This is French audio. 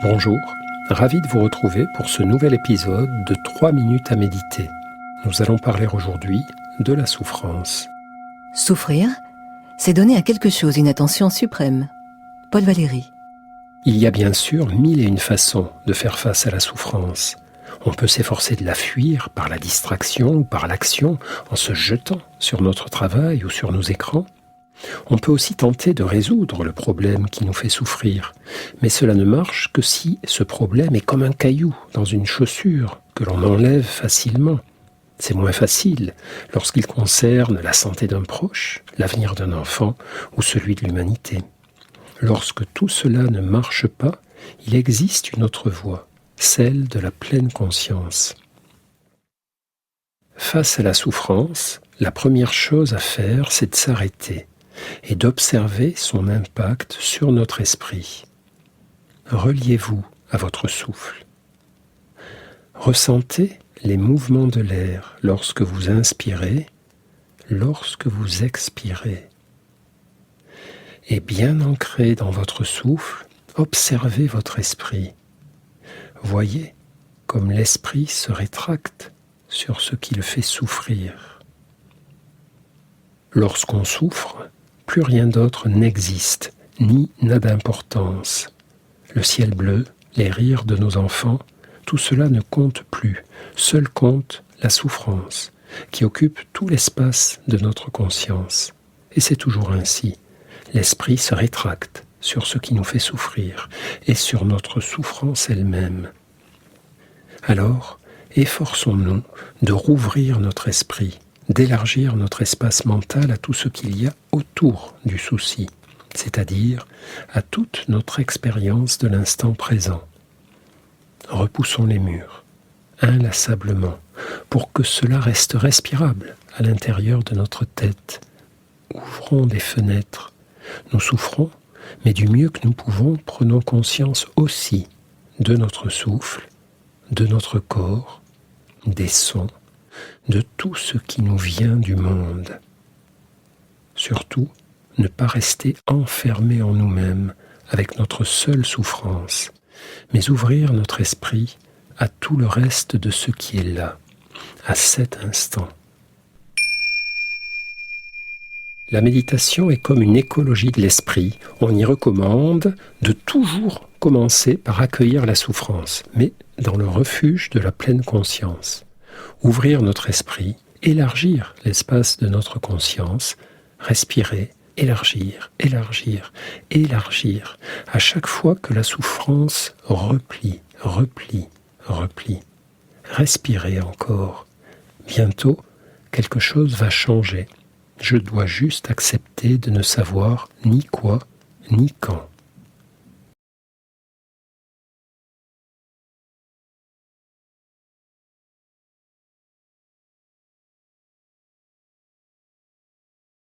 Bonjour, ravi de vous retrouver pour ce nouvel épisode de 3 minutes à méditer. Nous allons parler aujourd'hui de la souffrance. Souffrir, c'est donner à quelque chose une attention suprême. Paul Valéry. Il y a bien sûr 1001 façons de faire face à la souffrance. On peut s'efforcer de la fuir par la distraction ou par l'action en se jetant sur notre travail ou sur nos écrans. On peut aussi tenter de résoudre le problème qui nous fait souffrir, mais cela ne marche que si ce problème est comme un caillou dans une chaussure que l'on enlève facilement. C'est moins facile lorsqu'il concerne la santé d'un proche, l'avenir d'un enfant ou celui de l'humanité. Lorsque tout cela ne marche pas, il existe une autre voie, celle de la pleine conscience. Face à la souffrance, la première chose à faire, c'est de s'arrêter et d'observer son impact sur notre esprit. Reliez-vous à votre souffle. Ressentez les mouvements de l'air lorsque vous inspirez, lorsque vous expirez. Et bien ancré dans votre souffle, observez votre esprit. Voyez comme l'esprit se rétracte sur ce qui le fait souffrir. Lorsqu'on souffre, plus rien d'autre n'existe, ni n'a d'importance. Le ciel bleu, les rires de nos enfants, tout cela ne compte plus. Seule compte la souffrance, qui occupe tout l'espace de notre conscience. Et c'est toujours ainsi. L'esprit se rétracte sur ce qui nous fait souffrir, et sur notre souffrance elle-même. Alors, efforçons-nous de rouvrir notre esprit, d'élargir notre espace mental à tout ce qu'il y a autour du souci, c'est-à-dire à toute notre expérience de l'instant présent. Repoussons les murs, inlassablement, pour que cela reste respirable à l'intérieur de notre tête. Ouvrons des fenêtres. Nous souffrons, mais du mieux que nous pouvons, prenons conscience aussi de notre souffle, de notre corps, des sons, de tout ce qui nous vient du monde. Surtout, ne pas rester enfermés en nous-mêmes avec notre seule souffrance, mais ouvrir notre esprit à tout le reste de ce qui est là, à cet instant. La méditation est comme une écologie de l'esprit. On y recommande de toujours commencer par accueillir la souffrance, mais dans le refuge de la pleine conscience. Ouvrir notre esprit, élargir l'espace de notre conscience, respirer, élargir, élargir, élargir, à chaque fois que la souffrance replie, replie, replie. Respirez encore. Bientôt, quelque chose va changer. Je dois juste accepter de ne savoir ni quoi, ni quand.